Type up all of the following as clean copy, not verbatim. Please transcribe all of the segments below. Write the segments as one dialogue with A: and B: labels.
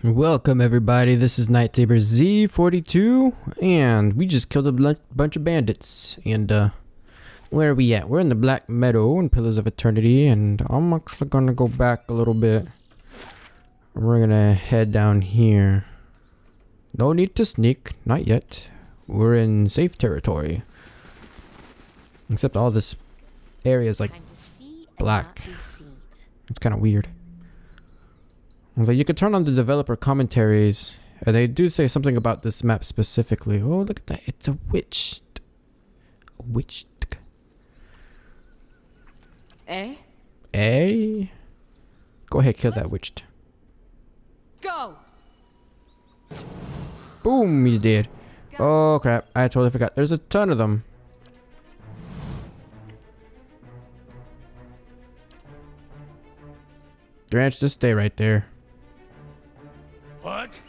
A: Welcome everybody, this is Night Saber Z42, and we just killed a bunch of bandits, and where are we at? We're in the Black Meadow in Pillars of Eternity, and I'm actually gonna go back a little bit. We're gonna head down here. No need to sneak, not yet. We're in safe territory. Except all this area is like black. It's kind of weird. Like you could turn on the developer commentaries, and they do say something about this map specifically. Oh, look at that! It's a witch. A witch.
B: Eh?
A: Eh? Go ahead, kill that witch.
B: Go.
A: Boom! He's dead. Oh crap! I totally forgot. There's a ton of them. Branch, just stay right there.
C: What?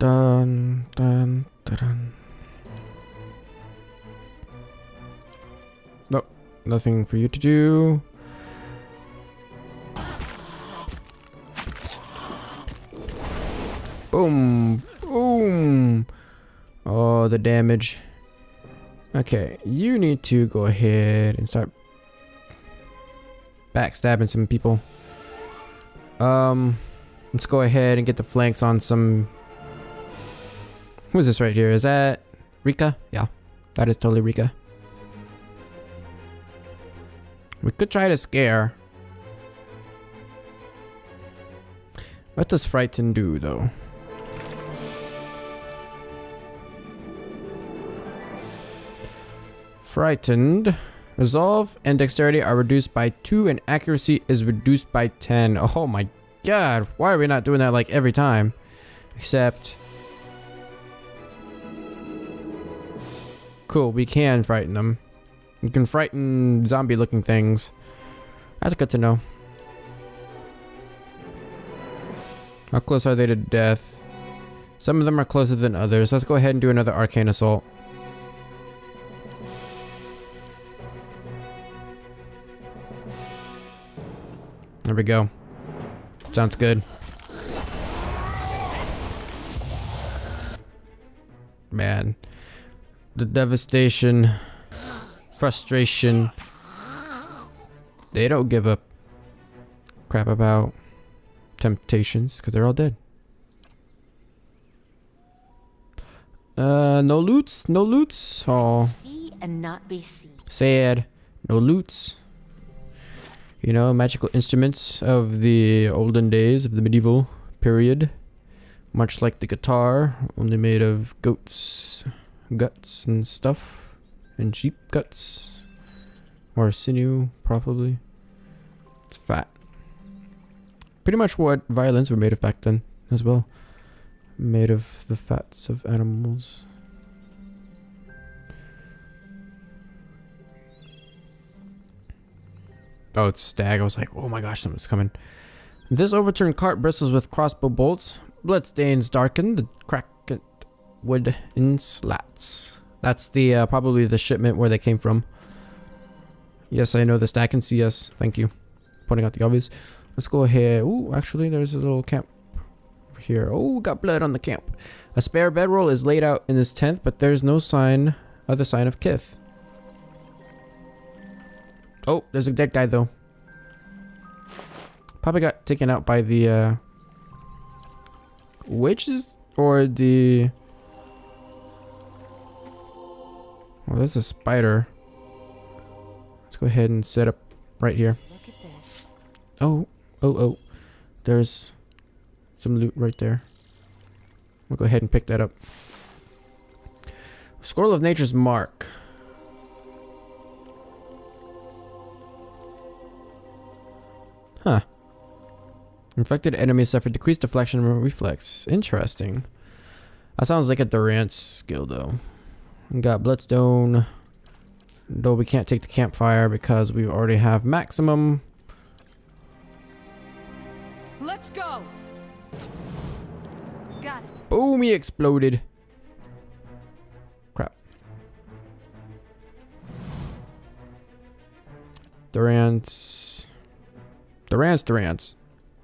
A: Dun, dun, dun. Nope, nothing for you to do. Boom, boom. Oh, the damage. Okay, you need to go ahead and start backstabbing some people. Let's go ahead and get the flanks on some. Who is this right here? Is that Rika? Yeah, that is totally Rika. We could try to scare. What does Frighten do though? Frightened. Resolve and dexterity are reduced by 2 and accuracy is reduced by 10. Oh my god, why are we not doing that like every time? Except... Cool, we can frighten them. We can frighten zombie looking things. That's good to know. How close are they to death? Some of them are closer than others. Let's go ahead and do another arcane assault. There we go. Sounds good. Man. The devastation. Frustration. They don't give a crap about temptations because they're all dead. No loots? No loots? Oh.
B: See and not be seen.
A: Sad. No loots. You know, magical instruments of the olden days, of the medieval period. Much like the guitar, only made of goats' guts and stuff. And sheep guts. Or sinew, probably. It's fat. Pretty much what violins were made of back then as well. Made of the fats of animals. Oh, it's stag. I was like, oh my gosh, something's coming. This overturned cart bristles with crossbow bolts. Bloodstains darken the cracked wood in slats. That's the probably the shipment where they came from. Yes, I know the stag can see us. Thank you. Pointing out the obvious. Let's go ahead. Ooh, actually, there's a little camp over here. Oh, we got blood on the camp. A spare bedroll is laid out in this tent, but there's no other sign of kith. Oh, there's a dead guy though. Probably got taken out by the witches or the... Oh, there's a spider. Let's go ahead and set up right here.
B: Look at this.
A: Oh. There's some loot right there. We'll go ahead and pick that up. Scroll of Nature's Mark. Huh. Infected enemies suffer decreased deflection and reflex. Interesting. That sounds like a Durant skill though. We got Bloodstone. Though we can't take the campfire because we already have maximum.
B: Let's go. Got it.
A: Boom, he exploded. Crap. Durant's.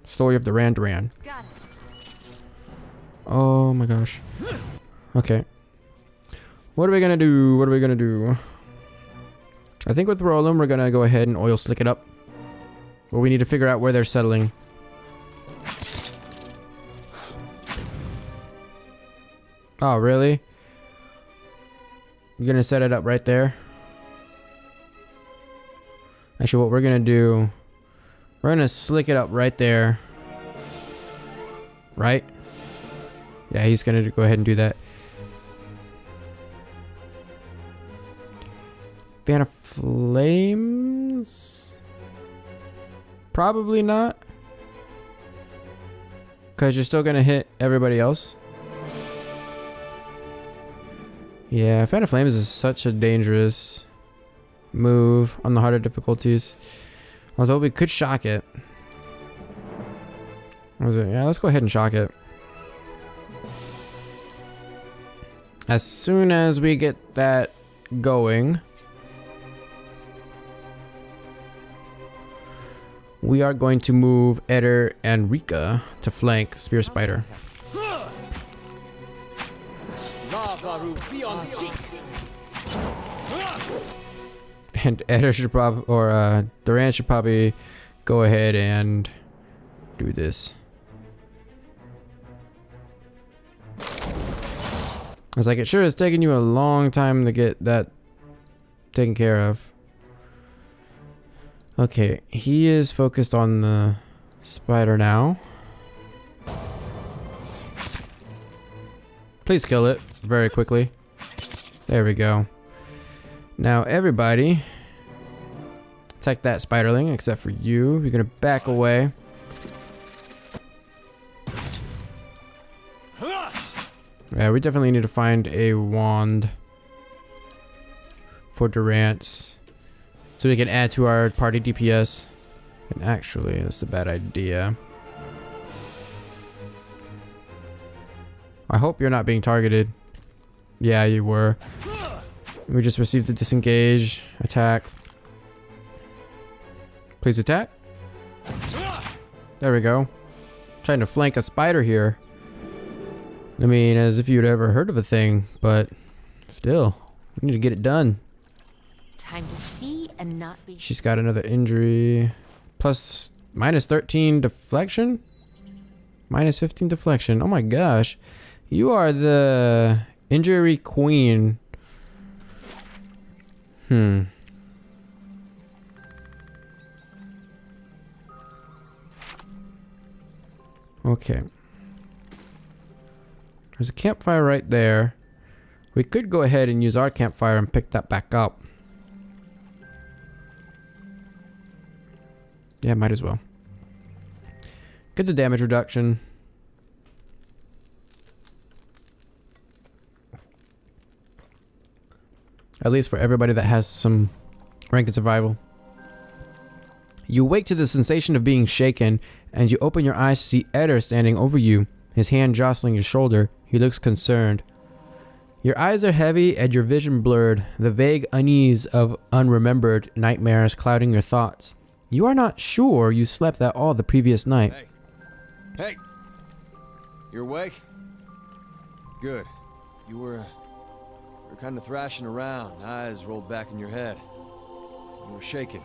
A: Story of the Randaran.
B: Got it.
A: Oh my gosh. Okay. What are we gonna do? What are we gonna do? I think with Roland, we're gonna go ahead and oil slick it up. But we need to figure out where they're settling. Oh, really? You're gonna set it up right there? Actually, what we're gonna do, we're gonna slick it up right there. Right? Yeah, he's gonna go ahead and do that. Fan of Flames? Probably not. Because you're still gonna hit everybody else. Yeah, Fan of Flames is such a dangerous move on the harder difficulties. Although we could shock it. What was it? Yeah, let's go ahead and shock it. As soon as we get that going, we are going to move Eder and Rika to flank Spear Spider. And Eder should probably, or Duran should probably go ahead and do this. It's like, it sure is taking you a long time to get that taken care of. Okay, he is focused on the spider now. Please kill it very quickly. There we go. Now everybody, attack that spiderling except for you. You're gonna back away. Yeah, we definitely need to find a wand for Durance so we can add to our party DPS. And actually, that's a bad idea. I hope you're not being targeted. Yeah, you were. We just received the disengage attack. Please attack. There we go. Trying to flank a spider here. I mean, as if you'd ever heard of a thing, but still, we need to get it done.
B: Time to see and not be.
A: She's got another injury. Plus minus 13 deflection? Minus 15 deflection. Oh my gosh. You are the injury queen. Okay. There's a campfire right there. We could go ahead and use our campfire and pick that back up. Yeah, might as well. Get the damage reduction. At least for everybody that has some rank in survival. You awake to the sensation of being shaken, and you open your eyes to see Eder standing over you, his hand jostling your shoulder. He looks concerned. Your eyes are heavy and your vision blurred, the vague unease of unremembered nightmares clouding your thoughts. You are not sure you slept at all the previous night.
C: Hey. Hey! You're awake? Good. You were kind of thrashing around, eyes rolled back in your head. You were shaking.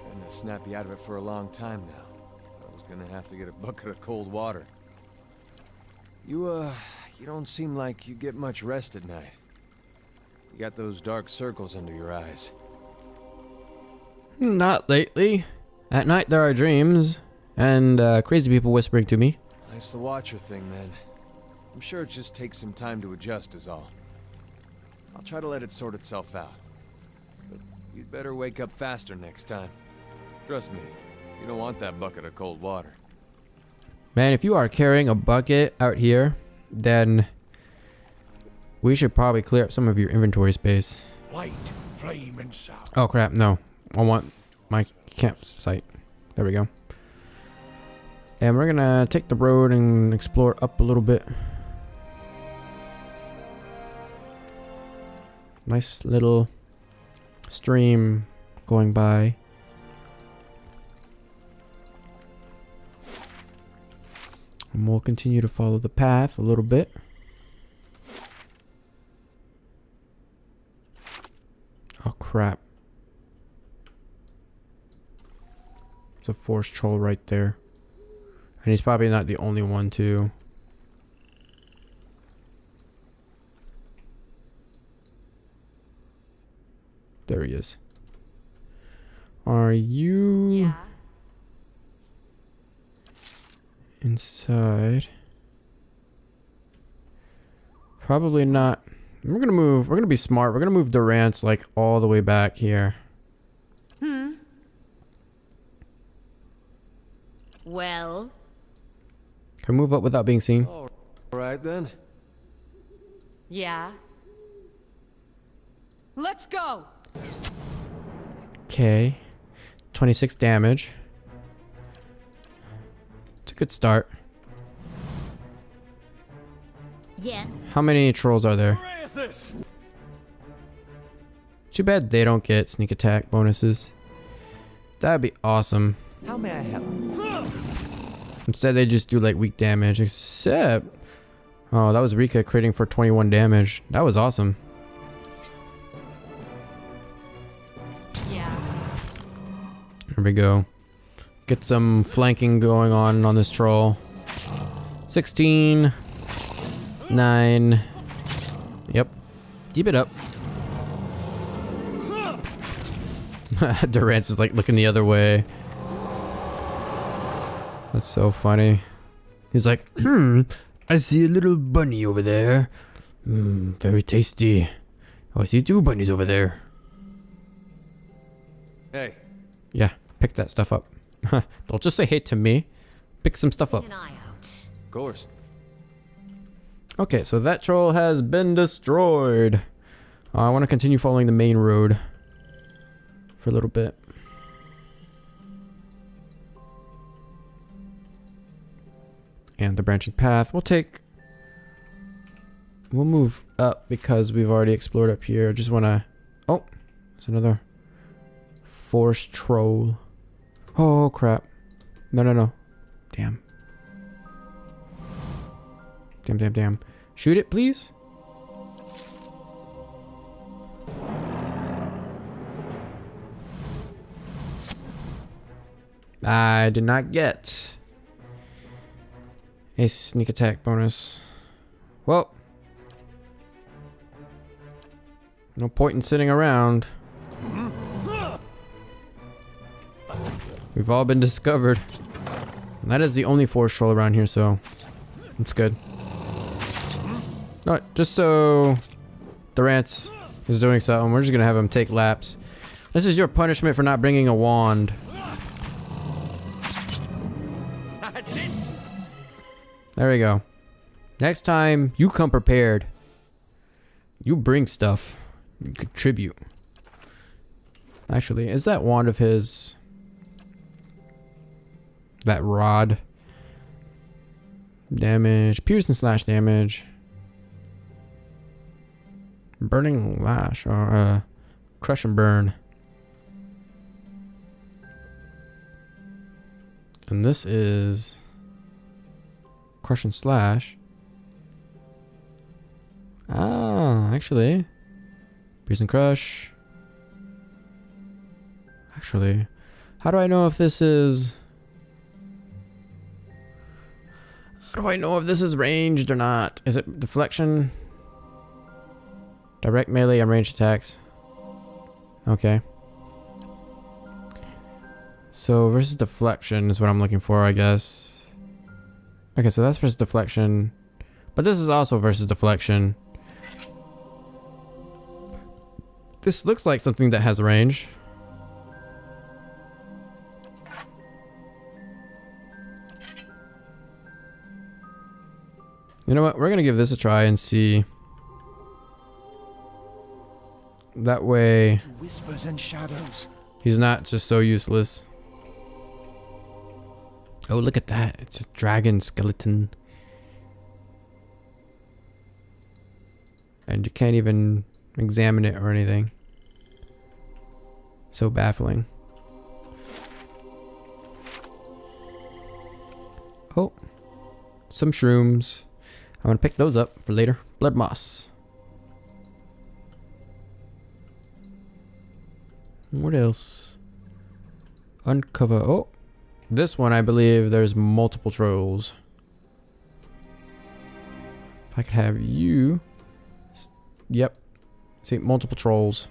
C: Trying to snap you out of it for a long time now. I was gonna have to get a bucket of cold water. You don't seem like you get much rest at night. You got those dark circles under your eyes.
A: Not lately. At night there are dreams, and crazy people whispering to me.
C: Nice the Watcher thing, then. I'm sure it just takes some time to adjust is all. I'll try to let it sort itself out. But you'd better wake up faster next time. Trust me, you don't want that bucket of cold water.
A: Man, if you are carrying a bucket out here, then we should probably clear up some of your inventory space.
D: Light, flame, and sound.
A: Oh crap, no. I want my campsite. There we go. And we're gonna take the road and explore up a little bit. Nice little stream going by. And we'll continue to follow the path a little bit. Oh crap. There's a force troll right there. And he's probably not the only one too. There he is. Are you
B: Yeah.
A: inside? Probably not. We're gonna be smart. We're gonna move Durant's like all the way back here.
B: Well,
A: Can we move up without being seen?
C: All right then.
B: yeah. Let's go.
A: Okay. 26 damage. It's a good start.
B: Yes.
A: How many trolls are there?
D: This.
A: Too bad they don't get sneak attack bonuses. That'd be awesome.
C: How may I help?
A: Instead they just do like weak damage, except... Oh, that was Rika critting for 21 damage. That was awesome.
B: Yeah.
A: Here we go. Get some flanking going on this troll. 16. 9. Yep. Keep it up. Durant's is like looking the other way. That's so funny. He's like, I see a little bunny over there. Very tasty. Oh, I see 2 bunnies over there.
C: Hey,
A: Yeah, pick that stuff up. Don't just say hey to me. Pick some stuff up.
B: Keep an eye out.
C: of course.
A: Okay, so that troll has been destroyed. I want to continue following the main road for a little bit. And the branching path. We'll move up because we've already explored up here. I just want to... Oh, there's another force troll. Oh, crap. No. Damn. Damn. Shoot it, please. I did not get a sneak attack bonus. Well, no point in sitting around. We've all been discovered. And that is the only force troll around here, so it's good. No, just so Durant is doing something, we're just gonna have him take laps. This is your punishment for not bringing a wand.
C: That's it.
A: There we go. Next time, you come prepared. You bring stuff. You contribute. Actually, is that wand of his... That rod? Damage. Pierce and slash damage. Burning lash. Or, crush and burn. And this is... Crush and slash. Ah, actually. Pierce and crush. Actually. How do I know if this is... How do I know if this is ranged or not? Is it deflection? Direct melee and ranged attacks. Okay. So versus deflection is what I'm looking for, I guess. Okay, so that's versus deflection. But this is also versus deflection. This looks like something that has range. You know what? We're gonna give this a try and see. That way,
D: Whispers and shadows.
A: he's not just so useless. Oh, look at that. It's a dragon skeleton. And you can't even examine it or anything. So baffling. Oh. some shrooms. I'm gonna pick those up for later. Blood moss. What else? Uncover. Oh, this one I believe there's multiple trolls. If I could have you. Yep. See, multiple trolls.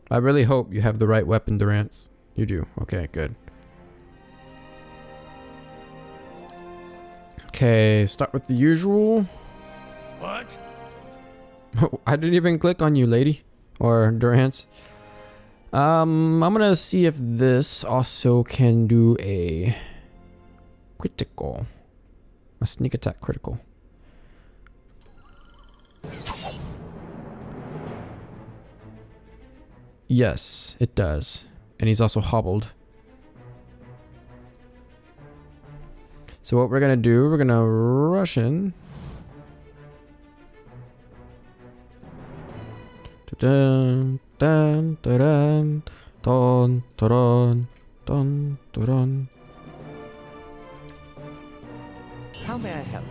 A: I really hope you have the right weapon, Durance. You do. Okay, good. Okay, start with the usual.
D: What?
A: I didn't even click on you, lady. Or Durance. I'm gonna see if this also can do a critical. A sneak attack critical. Yes, it does. And he's also hobbled. So what we're gonna do, we're gonna rush in. Dun dun dun dun dun dun dun.
C: How may I help?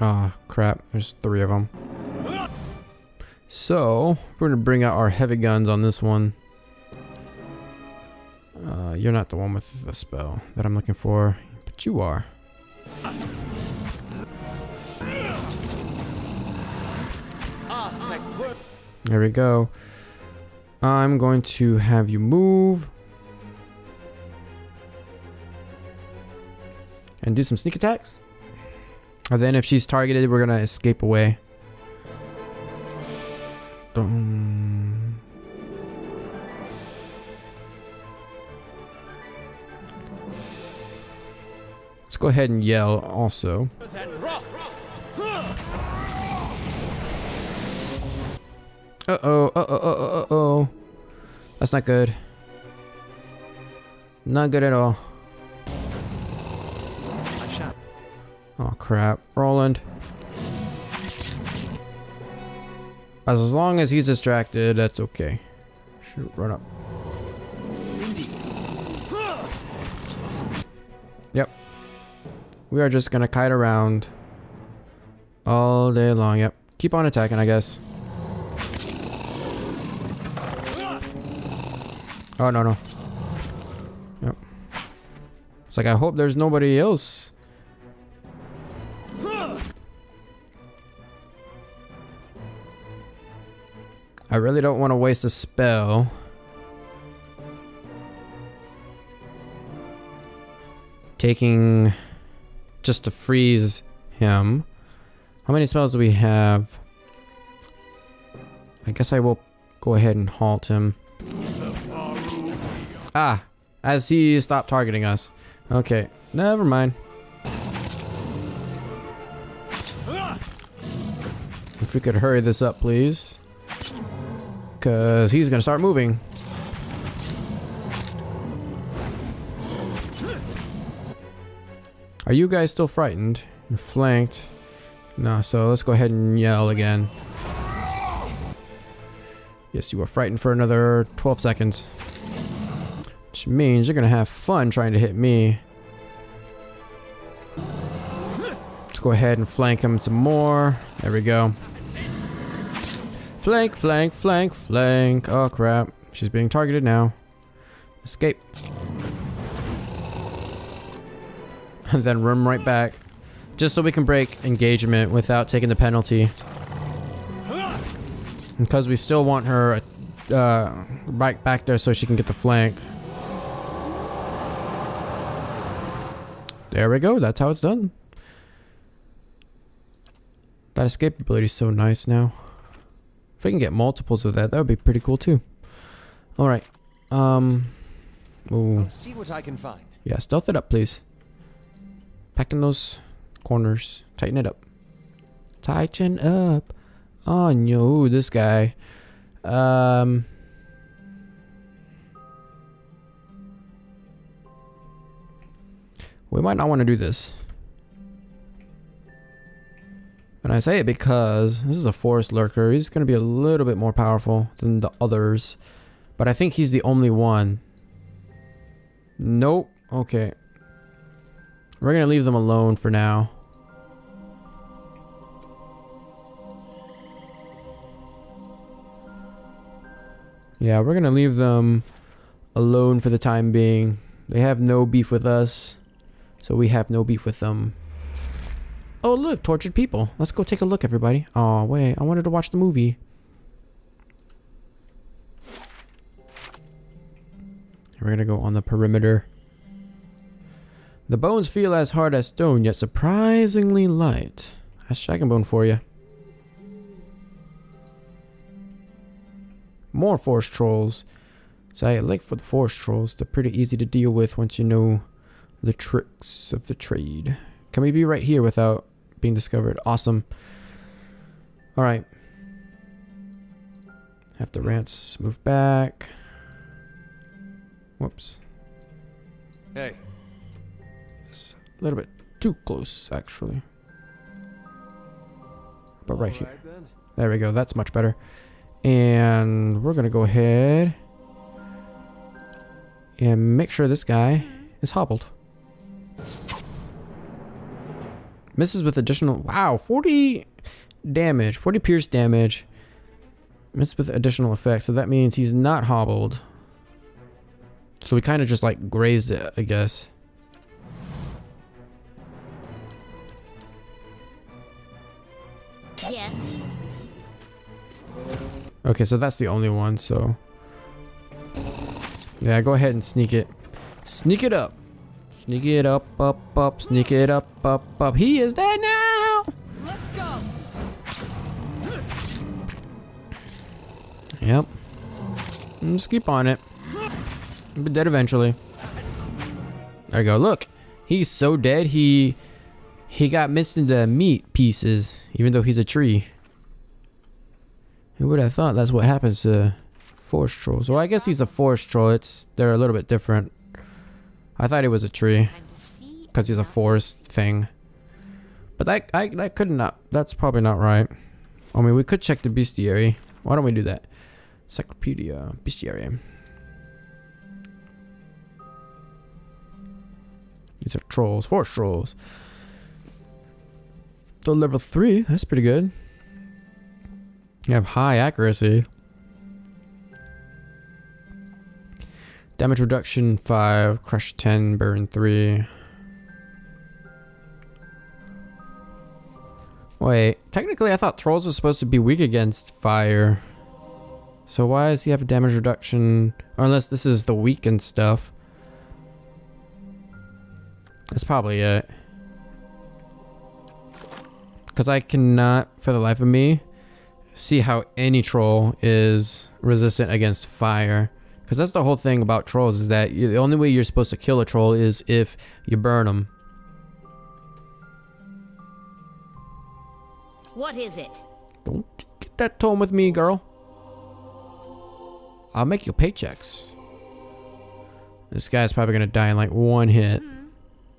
A: Ah, crap. There's 3 of them. So, we're gonna bring out our heavy guns on this one. You're not the one with the spell that I'm looking for, but you are. There we go. I'm going to have you move. And do some sneak attacks. And then if she's targeted, we're gonna escape away. Dun. Let's go ahead and yell also. Uh-oh, uh-oh, uh-oh. That's not good. Not good at all. Oh crap, Roland. As long as he's distracted, that's okay. Shoot, run up. Yep. We are just gonna kite around all day long. Yep. Keep on attacking, I guess. Oh, no, no. Yep. It's like, I hope there's nobody else. I really don't want to waste a spell. Taking just to freeze him. How many spells do we have? I guess I will go ahead and halt him. Ah, as he stopped targeting us. Okay, never mind. If we could hurry this up, please. Because he's going to start moving. Are you guys still frightened? You're flanked. No, so let's go ahead and yell again. Yes, you are frightened for another 12 seconds. Which means you're going to have fun trying to hit me. Let's go ahead and flank him some more. There we go. Flank, flank, flank, flank. Oh crap. She's being targeted now. Escape. And then run right back. Just so we can break engagement without taking the penalty. Because we still want her right back there so she can get the flank. There we go. That's how it's done. That escape ability is so nice now. If we can get multiples of that, that would be pretty cool too. All right. Ooh.
C: See what I can find.
A: Yeah, stealth it up, please. Pack in those corners. Tighten it up. Tighten up. Oh no, this guy. We might not want to do this. And I say it because this is a forest lurker. He's going to be a little bit more powerful than the others. But I think he's the only one. Nope. Okay. We're gonna leave them alone for now. Yeah, we're gonna leave them alone for the time being. They have no beef with us, so we have no beef with them. Oh look, tortured people. Let's go take a look, everybody. Oh wait, I wanted to watch the movie. We're gonna go on the perimeter. The bones feel as hard as stone, yet surprisingly light. That's Shaggin' Bone for you. More forest trolls. So I like for the forest trolls. They're pretty easy to deal with once you know the tricks of the trade. Can we be right here without being discovered? Awesome. Alright. Have the rants move back. Whoops.
C: Hey.
A: It's a little bit too close, actually. But right here.
C: Alright then.
A: There we go. That's much better. And we're going to go ahead and make sure this guy is hobbled. Misses with additional... Wow, 40 damage. 40 pierce damage. Misses with additional effects. So that means he's not hobbled. So we kind of just like grazed it, I guess.
B: Yes.
A: Okay, so that's the only one, so... Yeah, go ahead and sneak it. Sneak it up. Sneak it up, up, up. Sneak it up, up, up. He is dead now!
B: Let's go.
A: Yep. Just keep on it. He'll be dead eventually. There you go. Look. He's so dead, he got mixed into meat pieces, even though he's a tree. Who would have thought that's what happens to forest trolls? Well, I guess he's a forest troll. They're a little bit different. I thought he was a tree
B: Time to see.
A: because he's a forest thing. But that could not. That's probably not right. I mean, we could check the bestiary. Why don't we do that? Encyclopedia bestiary. These are trolls, forest trolls. The level 3. That's pretty good. You have high accuracy. Damage reduction 5, crush 10, burn 3. Wait, technically I thought trolls are supposed to be weak against fire. So why does he have a damage reduction? Or unless this is the weakened stuff. That's probably it. Because I cannot, for the life of me, see how any troll is resistant against fire. Because that's the whole thing about trolls, is that the only way you're supposed to kill a troll is if you burn them.
B: What is it?
A: Don't get that tone with me, girl. I'll make you paychecks. This guy's probably going to die in like one hit.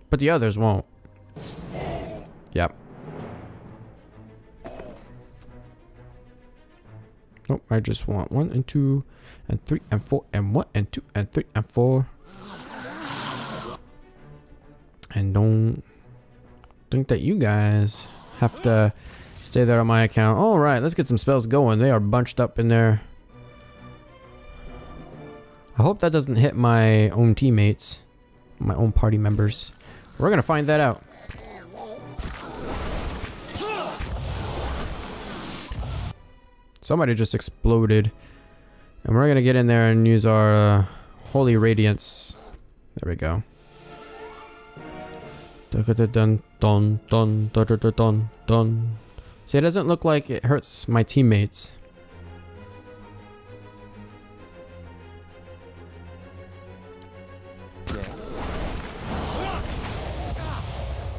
A: But the others won't. Yep. Nope, I just want 1 and 2 and 3 and 4 and 1 and 2 and 3 and 4. And don't think that you guys have to stay there on my account. Alright, let's get some spells going. They are bunched up in there. I hope that doesn't hit my own teammates. My own party members. We're gonna find that out. Somebody just exploded. And we're gonna get in there and use our Holy Radiance. There we go. Dun dun dun dun dun dun dun. See, it doesn't look like it hurts my teammates.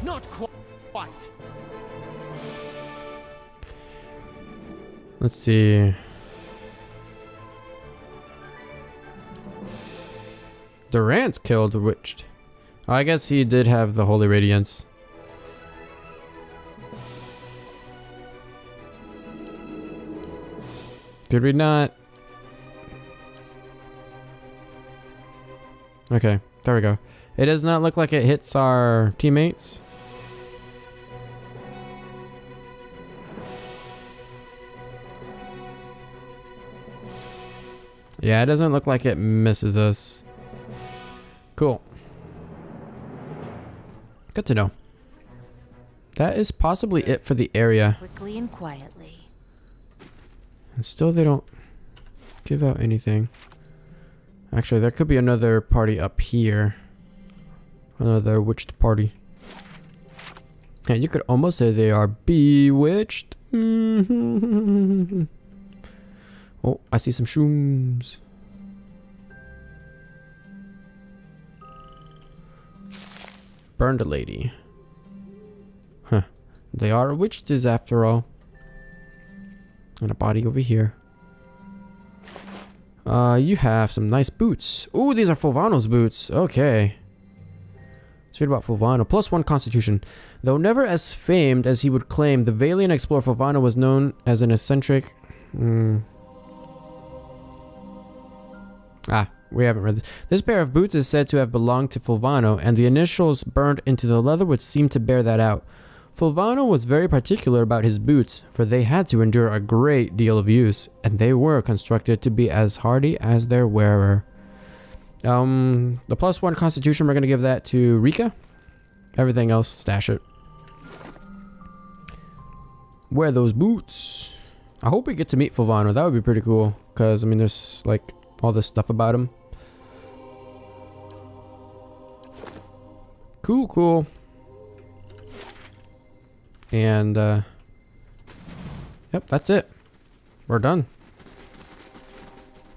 D: Not quite.
A: Let's see. Durant's killed the witch. Oh, I guess he did have the Holy Radiance. Did we not? Okay, there we go. It does not look like it hits our teammates. Yeah, it doesn't look like it misses us. Cool. Good to know. That is possibly it for the area.
B: Quickly and quietly.
A: And still they don't give out anything. Actually, there could be another party up here. Another witched party. And you could almost say they are bewitched. Oh, I see some shrooms. Burned a lady. Huh. They are witches after all. And a body over here. You have some nice boots. Ooh, these are Fulvano's boots. Okay. Let's read about Fulvano. +1 constitution. Though never as famed as he would claim, the Valiant explorer Fulvano was known as an eccentric... we haven't read this. This pair of boots is said to have belonged to Fulvano, and the initials burned into the leather would seem to bear that out. Fulvano was very particular about his boots, for they had to endure a great deal of use, and they were constructed to be as hardy as their wearer. The +1 constitution, we're going to give that to Rika. Everything else, stash it. Wear those boots. I hope we get to meet Fulvano. That would be pretty cool, because, I mean, there's, like, all this stuff about him. Cool, cool. And, yep, that's it. We're done.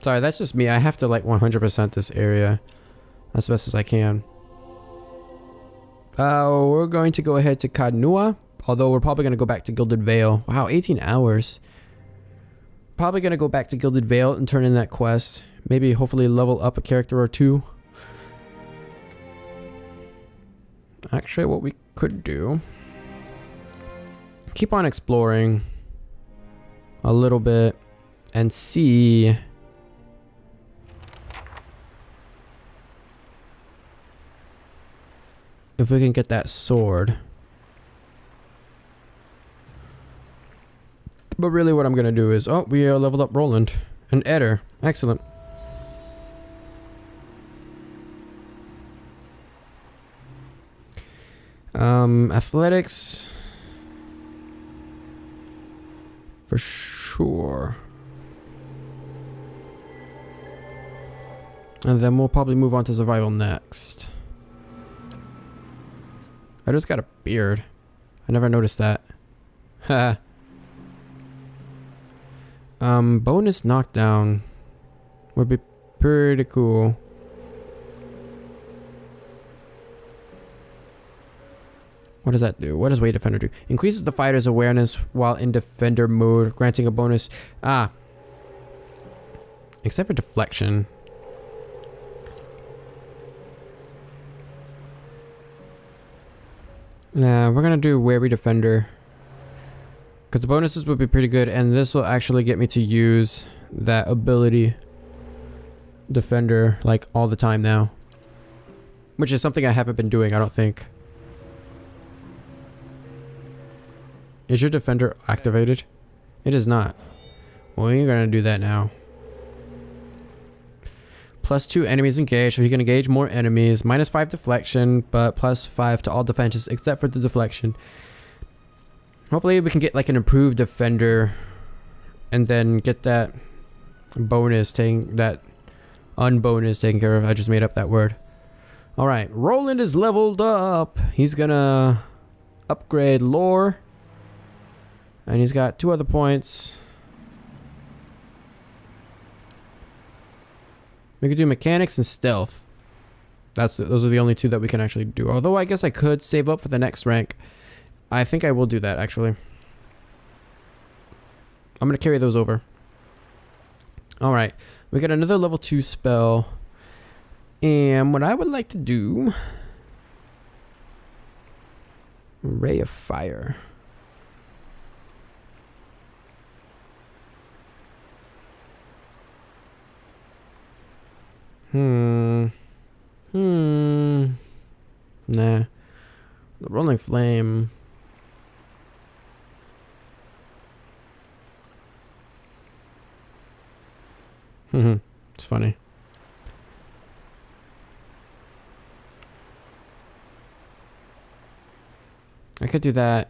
A: Sorry, that's just me. I have to, like, 100% this area as best as I can. We're going to go ahead to Kadnua, although we're probably going to go back to Gilded Vale. Wow, 18 hours. Probably going to go back to Gilded Vale and turn in that quest. Maybe, hopefully, level up a character or two. Actually, what we could do... keep on exploring a little bit and see if we can get that sword. But really what I'm going to do is... oh, we leveled up Roland. And Eder. Excellent. Athletics... for sure. And then we'll probably move on to survival next. I just got a beard. I never noticed that. Ha. Bonus knockdown would be pretty cool. What does that do? What does Way Defender do? Increases the fighter's awareness while in defender mode, granting a bonus. Except for deflection. Nah, we're gonna do Wary Defender. Because the bonuses would be pretty good, and this will actually get me to use that ability Defender, like, all the time now. Which is something I haven't been doing, I don't think. Is your defender activated? It is not. Well, you're gonna do that now. +2 enemies engaged, so you can engage more enemies. -5 deflection, but +5 to all defenses except for the deflection. Hopefully we can get like an improved defender and then get that bonus taken, that unbonus taken care of. I just made up that word. Alright, Roland is leveled up. He's gonna upgrade lore. And he's got 2 other points. We could do mechanics and stealth. Those are the only 2 that we can actually do. Although I guess I could save up for the next rank. I think I will do that actually. I'm gonna carry those over. Alright. We got another level 2 spell. And what I would like to do... Ray of Fire. Nah. The rolling flame. It's funny. I could do that.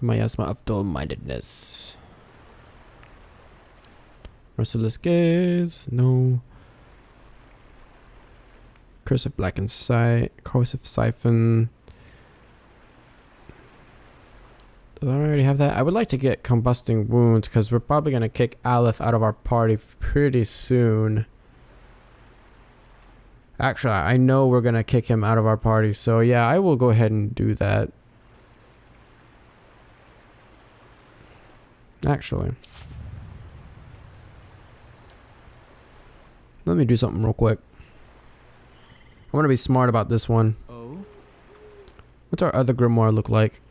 A: Miasma of dull-mindedness. Merciless gaze. No. Curse of blackened sight. Corrosive siphon. Do I already have that? I would like to get combusting wounds because we're probably going to kick Aleph out of our party pretty soon. Actually, I know we're going to kick him out of our party. So yeah, I will go ahead and do that. Actually, let me do something real quick. I want to be smart about this one.
D: Oh?
A: What's our other grimoire look like?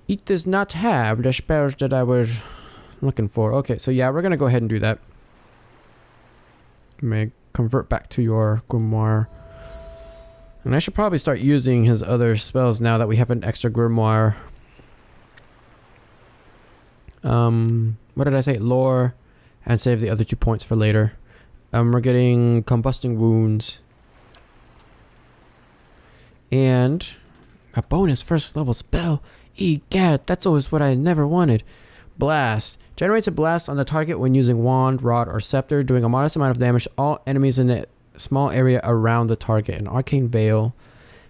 A: It does not have the spells that I was looking for. Okay, so yeah, we're going to go ahead and do that. May convert back to your grimoire. And I should probably start using his other spells now that we have an extra grimoire. What did I say? Lore. And save the other 2 points for later. We're getting combusting wounds. And a bonus first level spell. Egad, that's always what I never wanted. Blast. Generates a blast on the target when using wand, rod, or scepter, doing a modest amount of damage to all enemies in it. Small area around the target. An arcane veil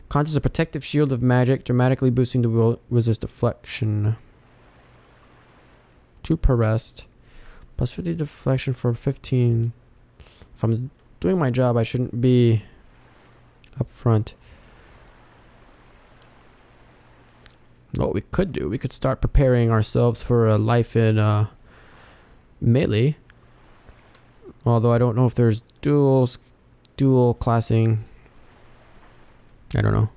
A: conjures a protective shield of magic, dramatically boosting the will resist deflection. 2 per rest. Plus 50 deflection for 15. If I'm doing my job, I shouldn't be up front. What we could do, we could start preparing ourselves for a life in melee. Although I don't know if there's dual classing. I don't know.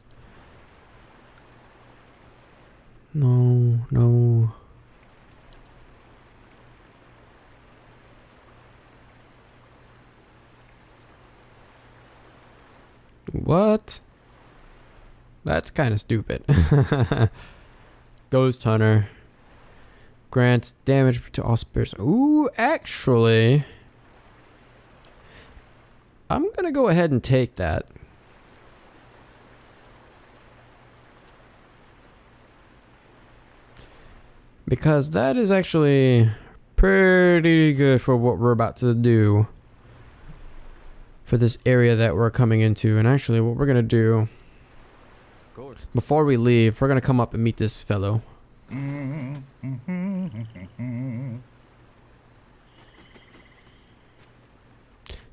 A: No. What? That's kind of stupid. Ghost Hunter. Grants damage to all spirits. Ooh, actually, I'm gonna go ahead and take that. Because that is actually pretty good for what we're about to do. For this area that we're coming into. And actually what we're gonna do, before we leave, we're gonna come up and meet this fellow.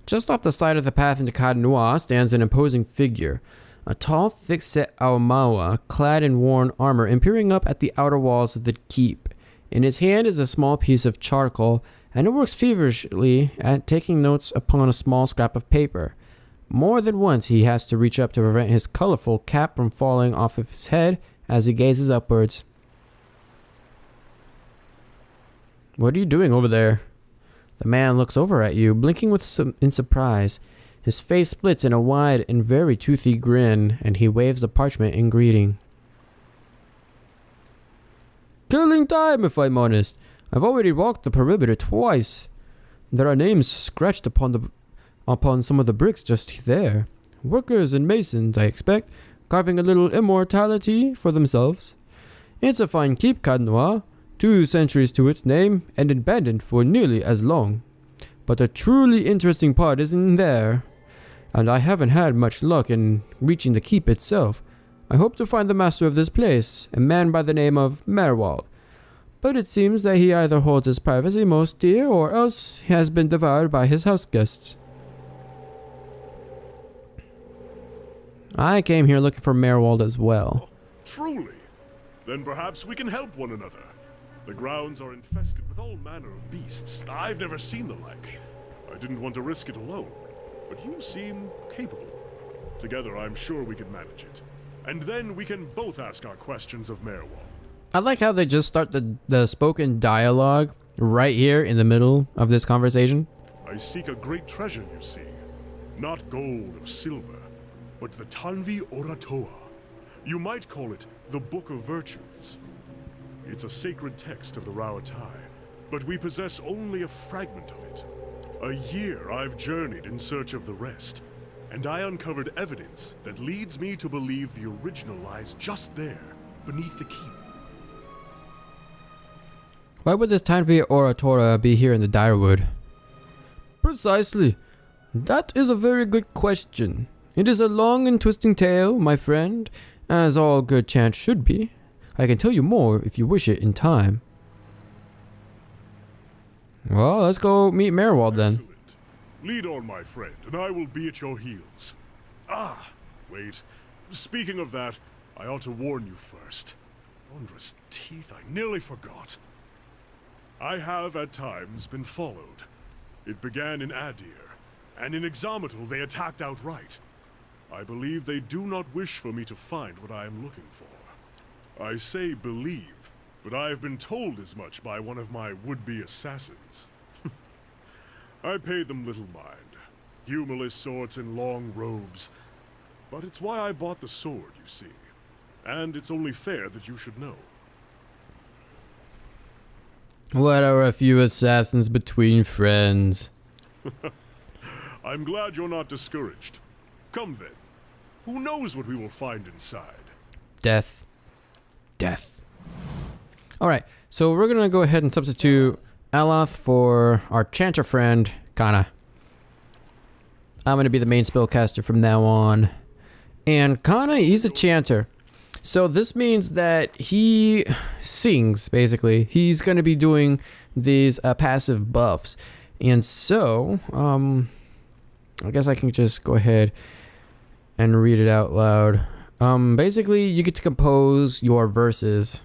A: Just off the side of the path into Kana stands an imposing figure. A tall, thick-set Aumaua, clad in worn armor and peering up at the outer walls of the keep. In his hand is a small piece of charcoal, and it works feverishly at taking notes upon a small scrap of paper. More than once he has to reach up to prevent his colorful cap from falling off of his head as he gazes upwards. What are you doing over there? The man looks over at you, blinking in surprise. His face splits in a wide and very toothy grin, and he waves the parchment in greeting. Killing time, if I'm honest. I've already walked the perimeter twice. There are names scratched upon some of the bricks just there. Workers and masons, I expect, carving a little immortality for themselves. It's a fine keep, Kana. 2 centuries to its name, and abandoned for nearly as long. But the truly interesting part isn't there, and I haven't had much luck in reaching the keep itself. I hope to find the master of this place, a man by the name of Merwald. But it seems that he either holds his privacy most dear, or else has been devoured by his house guests. I came here looking for Merwald as well.
E: Truly? Then perhaps we can help one another. The grounds are infested with all manner of beasts. I've never seen the like. I didn't want to risk it alone, but you seem capable. Together, I'm sure we can manage it. and then we can both ask our questions of Merwald.
A: I like how they just start the spoken dialogue right here in the middle of this conversation.
E: I seek a great treasure, you see. Not gold or silver, but the Tanvi Oratoa. You might call it the Book of Virtues. It's a sacred text of the Rauatai, but we possess only a fragment of it. A year I've journeyed in search of the rest, and I uncovered evidence that leads me to believe the original lies just there, beneath the keep.
A: Why would this Tanvi Oratora be here in the Dyrwood? Precisely. That is a very good question. It is a long and twisting tale, my friend, as all good chants should be. I can tell you more if you wish it in time. Well, let's go meet Merwald then.
E: Excellent. Lead on, my friend, and I will be at your heels. Ah, wait. Speaking of that, I ought to warn you first. Wondrous teeth, I nearly forgot. I have, at times, been followed. It began in Adir, and in Exometal they attacked outright. I believe they do not wish for me to find what I am looking for. I say believe, but I have been told as much by one of my would-be assassins. I pay them little mind. Humorless sorts in long robes. But it's why I bought the sword, you see. And it's only fair that you should know.
A: What are a few assassins between friends?
E: I'm glad you're not discouraged. Come then. Who knows what we will find inside?
A: Death. Death. Alright, so we're gonna go ahead and substitute Aloth for our chanter friend, Kana. I'm gonna be the main spellcaster from now on. And Kana, he's a chanter. So this means that he sings, basically. He's gonna be doing these passive buffs. And so, I guess I can just go ahead and read it out loud. Basically, you get to compose your verses.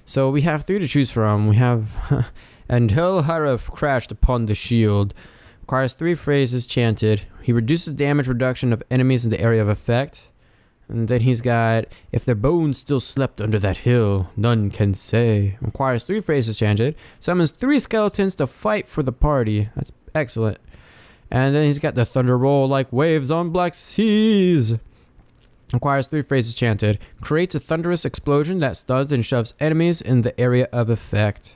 A: So we have 3 to choose from. We have and Hel Harif crashed upon the shield. Requires 3 phrases chanted. He reduces damage reduction of enemies in the area of effect. And then he's got, if their bones still slept under that hill, none can say. Requires 3 phrases chanted. Summons 3 skeletons to fight for the party. That's excellent. And then he's got the thunder roll like waves on black seas. Requires 3 phrases chanted. Creates a thunderous explosion that stuns and shoves enemies in the area of effect.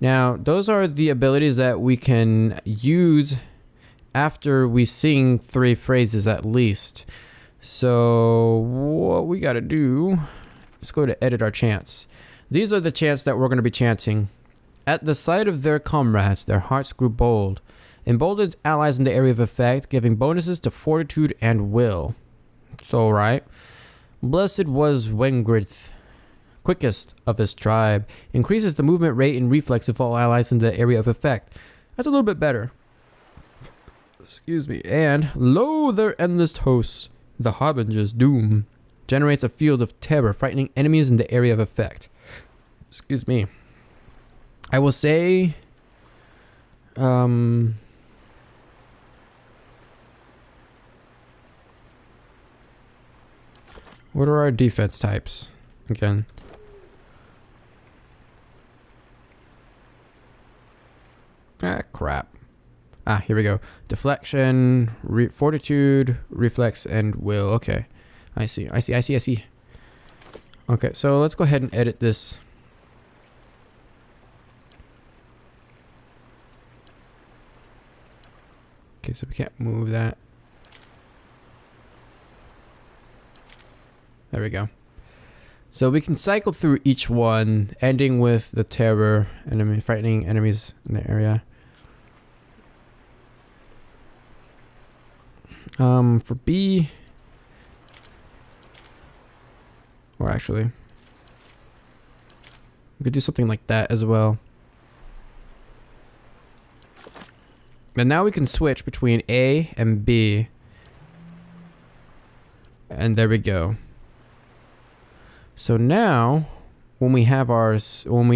A: Now, those are the abilities that we can use after we sing 3 phrases at least. So, what we gotta do, let's go to edit our chants. These are the chants that we're gonna be chanting. At the sight of their comrades, their hearts grew bold. Emboldens allies in the area of effect, giving bonuses to fortitude and will. So, right. Blessed was Wengrith, quickest of his tribe. Increases the movement rate and reflex of all allies in the area of effect. That's a little bit better. Excuse me. And, lo, their endless hosts, the Harbinger's doom. Generates a field of terror, frightening enemies in the area of effect. Excuse me. I will say... What are our defense types? Again. Ah, crap. Ah, here we go. Deflection, fortitude, reflex, and will. Okay. I see. Okay, so let's go ahead and edit this. Okay, so we can't move that. There we go. So we can cycle through each one, ending with the terror, enemy, frightening enemies in the area. For B, or actually, we could do something like that as well. And now we can switch between A and B. And there we go. So now, when we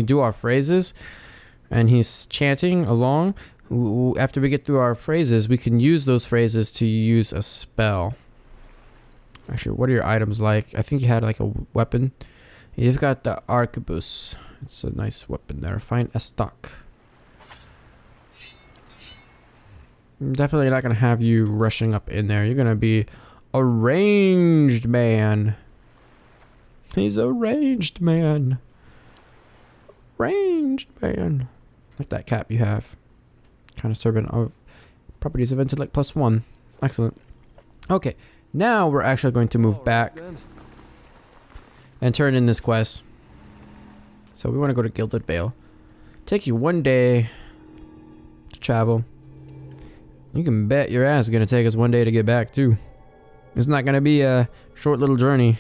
A: do our phrases, and he's chanting along, After we get through our phrases, we can use those phrases to use a spell. Actually, what are your items like? I think you had like a weapon. You've got the arquebus. It's a nice weapon there. Find a stock. I'm definitely not gonna have you rushing up in there. You're gonna be a ranged man. He's a ranged man. Ranged man. Like that cap you have. Kind of servant of properties of intellect +1. Excellent. Okay, now we're actually going to move back and turn in this quest. So we want to go to Gilded Vale. Take you 1 day to travel. You can bet your ass it's going to take us 1 day to get back too. It's not going to be a short little journey.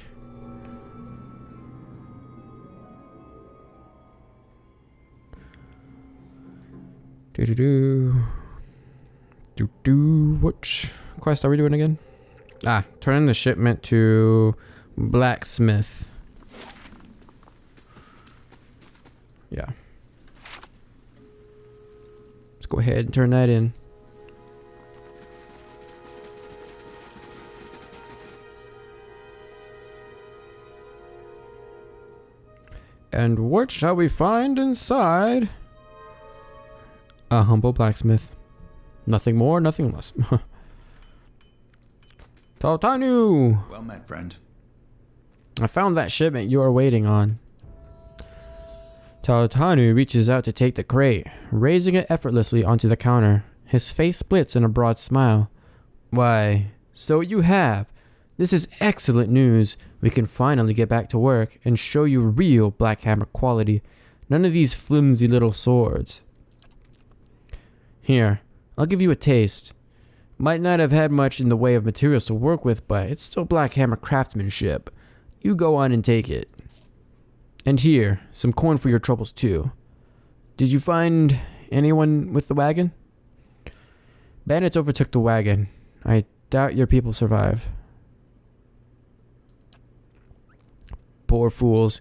A: Which quest are we doing again? Turn in the shipment to blacksmith. Yeah. Let's go ahead and turn that in. And what shall we find inside? A humble blacksmith. Nothing more, nothing less. Tautanu!
F: Well met, friend.
A: I found that shipment you are waiting on. Tautanu reaches out to take the crate, raising it effortlessly onto the counter. His face splits in a broad smile. Why, so you have. This is excellent news. We can finally get back to work and show you real Black Hammer quality. None of these flimsy little swords. Here, I'll give you a taste. Might not have had much in the way of materials to work with, but it's still Black Hammer craftsmanship. You go on and take it. And here, some coin for your troubles too. Did you find anyone with the wagon? Bandits overtook the wagon. I doubt your people survive. Poor fools.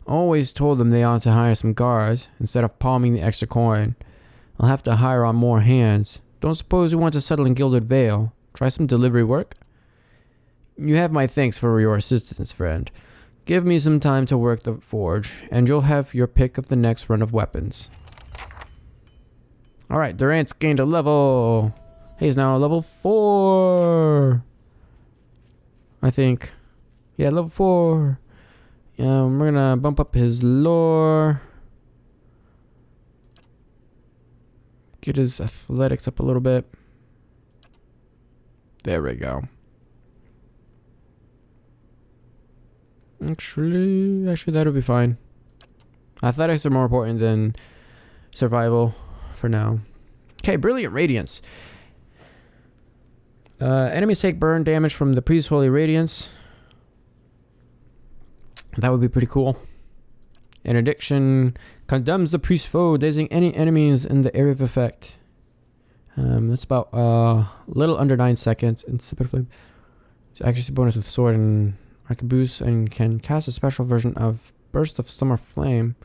A: Always told them they ought to hire some guards instead of palming the extra coin. I'll have to hire on more hands. Don't suppose you want to settle in Gilded Vale. Try some delivery work? You have my thanks for your assistance, friend. Give me some time to work the forge, and you'll have your pick of the next run of weapons. Alright, Durant's gained a level. He's now level 4. I think. Yeah, level 4. We're gonna bump up his lore. Get his athletics up a little bit. There we go. Actually, that'll be fine. Athletics are more important than survival for now. Okay, Brilliant Radiance. Enemies take burn damage from the Priest's Holy Radiance. That would be pretty cool. Interdiction condemns the priest's foe, dazing any enemies in the area of effect. That's about a little under 9 seconds. Insipid Flame. It's accuracy bonus with sword and arquebus, and can cast a special version of Burst of Summer Flame.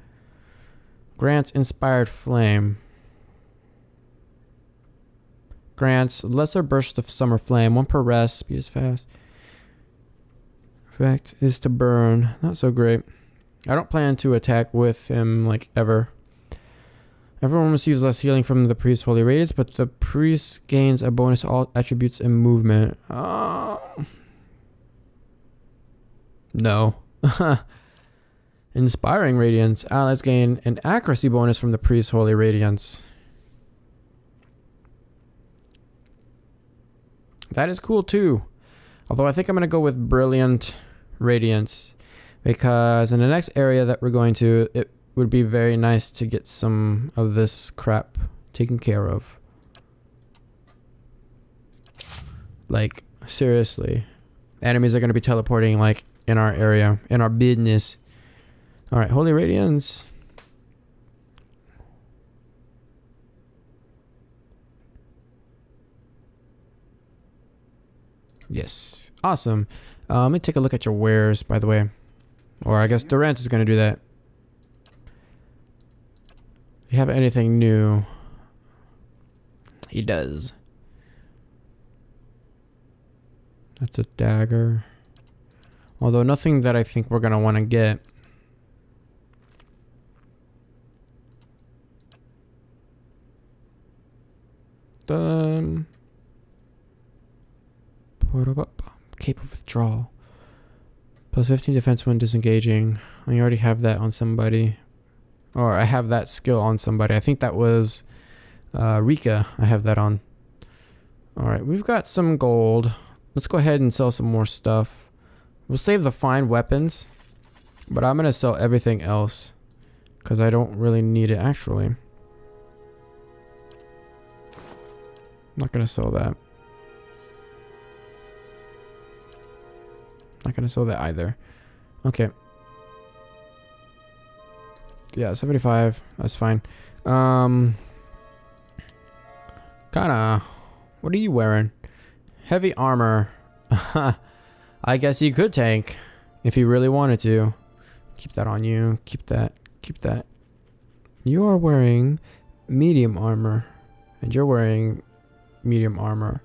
A: Grants Inspired Flame. Grants lesser burst of Summer Flame. 1 per rest. Speed is fast. Effect is to burn. Not so great. I don't plan to attack with him, like, ever. Everyone receives less healing from the priest's holy radiance, but the priest gains a bonus to all attributes and movement. No. Inspiring Radiance. Allies gain an accuracy bonus from the priest's holy radiance. That is cool too. Although I think I'm going to go with Brilliant Radiance. Because in the next area that we're going to, it would be very nice to get some of this crap taken care of. Like, seriously. Enemies are going to be teleporting, like, in our area, in our business. Alright, Holy Radiance. Yes. Awesome. Let me take a look at your wares, by the way. Or I guess Durant is going to do that. Do you have anything new? He does. That's a dagger. Although nothing that I think we're gonna want to get. Cape of withdrawal. Plus 15 defense when disengaging. I already have that on somebody. Or I have that skill on somebody. I think that was Rika. I have that on. Alright, we've got some gold. Let's go ahead and sell some more stuff. We'll save the fine weapons. But I'm going to sell everything else. Because I don't really need it actually. I'm not going to sell that. Not going to sell that either. Okay. Yeah, 75. That's fine. Kana, what are you wearing? Heavy armor. I guess you could tank if you really wanted to. Keep that on you. Keep that. Keep that. You are wearing medium armor. And you're wearing medium armor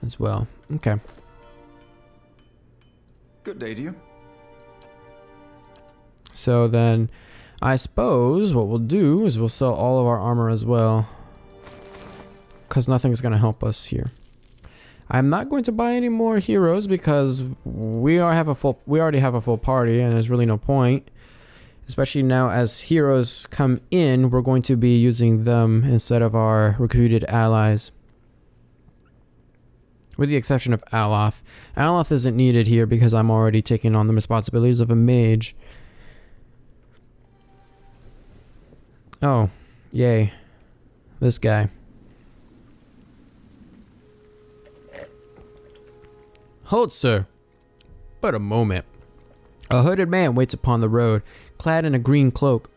A: as well. Okay.
F: Good day to you.
A: So then, I suppose what we'll do is we'll sell all of our armor as well. Because nothing's going to help us here. I'm not going to buy any more heroes because we already have a full party and there's really no point. Especially now as heroes come in, we're going to be using them instead of our recruited allies. With the exception of Aloth. Aloth isn't needed here because I'm already taking on the responsibilities of a mage. Oh, yay. This guy. Hold, sir. But a moment. A hooded man waits upon the road, clad in a green cloak.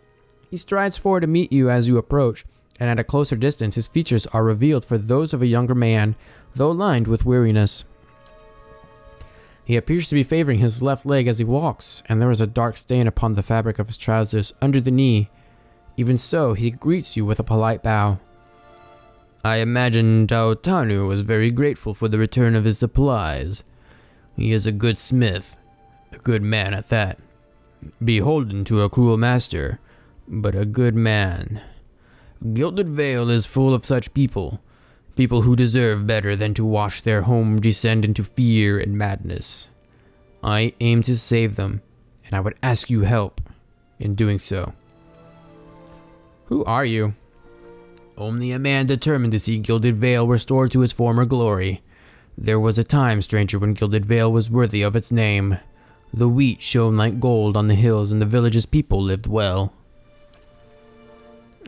A: He strides forward to meet you as you approach, and at a closer distance his features are revealed for those of a younger man, though lined with weariness. He appears to be favoring his left leg as he walks, and there is a dark stain upon the fabric of his trousers under the knee. Even so, he greets you with a polite bow. I imagine Taotanu was very grateful for the return of his supplies. He is a good smith, a good man at that. Beholden to a cruel master, but a good man. Gilded Vale is full of such people. People who deserve better than to watch their home descend into fear and madness. I aim to save them, and I would ask you help in doing so. Who are you? Only a man determined to see Gilded Vale restored to its former glory. There was a time, stranger, when Gilded Vale was worthy of its name. The wheat shone like gold on the hills and the village's people lived well.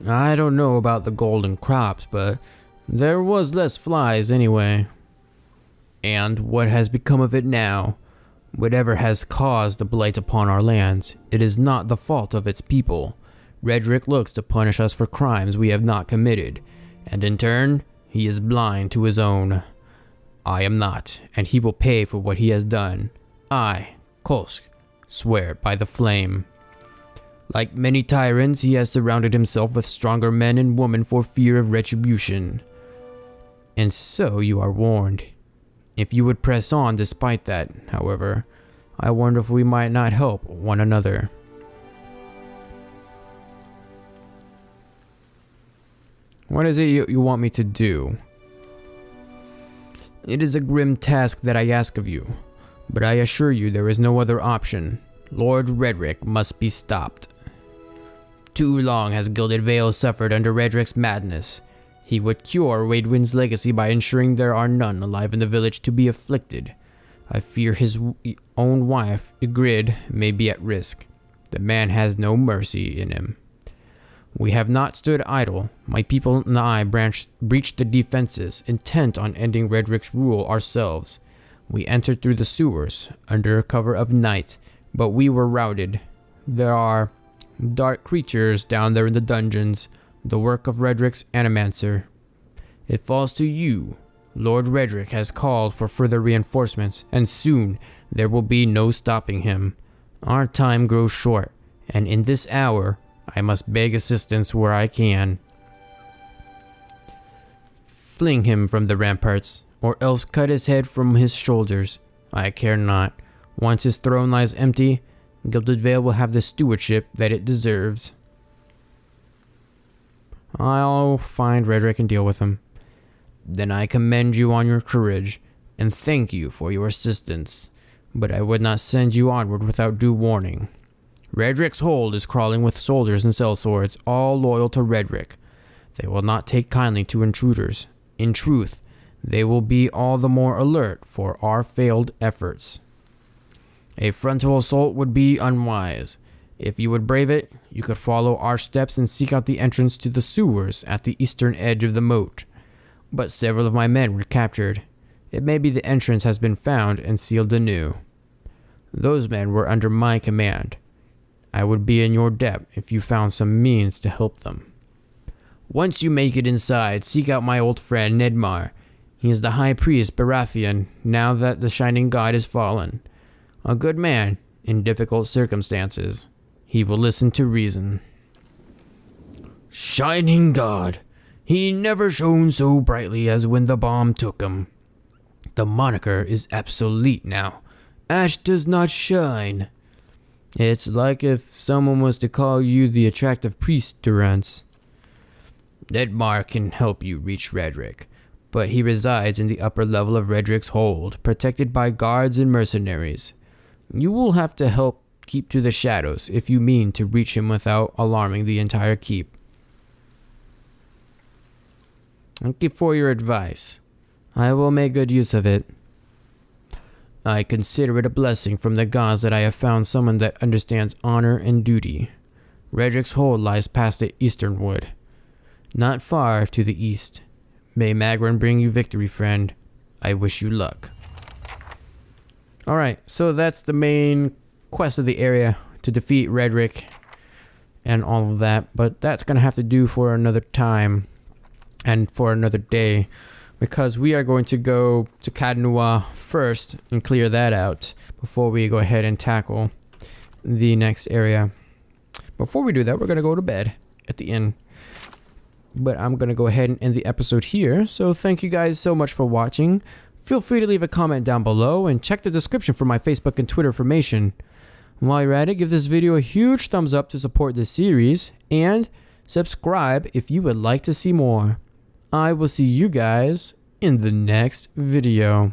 A: I don't know about the golden crops, but there was less flies anyway. And what has become of it now? Whatever has caused the blight upon our lands, it is not the fault of its people. Redrick looks to punish us for crimes we have not committed, and in turn, he is blind to his own. I am not, and he will pay for what he has done. I, Kolsk, swear it by the flame. Like many tyrants, he has surrounded himself with stronger men and women for fear of retribution. And so you are warned. If you would press on despite that, however, I wonder if we might not help one another. What is it you want me to do? It is a grim task that I ask of you, but I assure you there is no other option. Lord Redrick must be stopped. Too long has Gilded Vale suffered under Redrick's madness. He would cure Waidwin's legacy by ensuring there are none alive in the village to be afflicted. I fear his own wife, Ygritte, may be at risk. The man has no mercy in him. We have not stood idle. My people and I breached the defenses, intent on ending Redrick's rule ourselves. We entered through the sewers, under cover of night, but we were routed. There are dark creatures down there in the dungeons, the work of Redrick's animancer. It falls to you. Lord Redrick has called for further reinforcements, and soon there will be no stopping him. Our time grows short, and in this hour, I must beg assistance where I can. Fling him from the ramparts, or else cut his head from his shoulders. I care not. Once his throne lies empty, Gilded Vale will have the stewardship that it deserves. I'll find Redrick and deal with him. Then I commend you on your courage, and thank you for your assistance. But I would not send you onward without due warning. Redrick's hold is crawling with soldiers and sellswords, all loyal to Redrick. They will not take kindly to intruders. In truth, they will be all the more alert for our failed efforts. A frontal assault would be unwise. If you would brave it, you could follow our steps and seek out the entrance to the sewers at the eastern edge of the moat. But several of my men were captured. It may be the entrance has been found and sealed anew. Those men were under my command. I would be in your debt if you found some means to help them. Once you make it inside, seek out my old friend Nedmar. He is the high priest Baratheon, now that the Shining God is fallen. A good man in difficult circumstances. He will listen to reason. Shining God. He never shone so brightly as when the bomb took him. The moniker is obsolete now. Ash does not shine. It's like if someone was to call you the attractive priest, Durance. Nedmar can help you reach Redrick, but he resides in the upper level of Redrick's hold, protected by guards and mercenaries. You will have to help keep to the shadows if you mean to reach him without alarming the entire keep. Thank you for your advice. I will make good use of it. I consider it a blessing from the gods that I have found someone that understands honor and duty. Redrick's hold lies past the eastern wood, not far to the east. May Magron bring you victory, friend. I wish you luck. Alright, so that's the main quest of the area, to defeat Redrick and all of that, but that's going to have to do for another time and for another day, because we are going to go to Cadnois first and clear that out before we go ahead and tackle the next area. Before we do that, we're going to go to bed at the inn. But I'm going to go ahead and end the episode here. So thank you guys so much for watching. Feel free to leave a comment down below and check the description for my Facebook and Twitter information. While you're at it, give this video a huge thumbs up to support this series, and subscribe if you would like to see more. I will see you guys in the next video.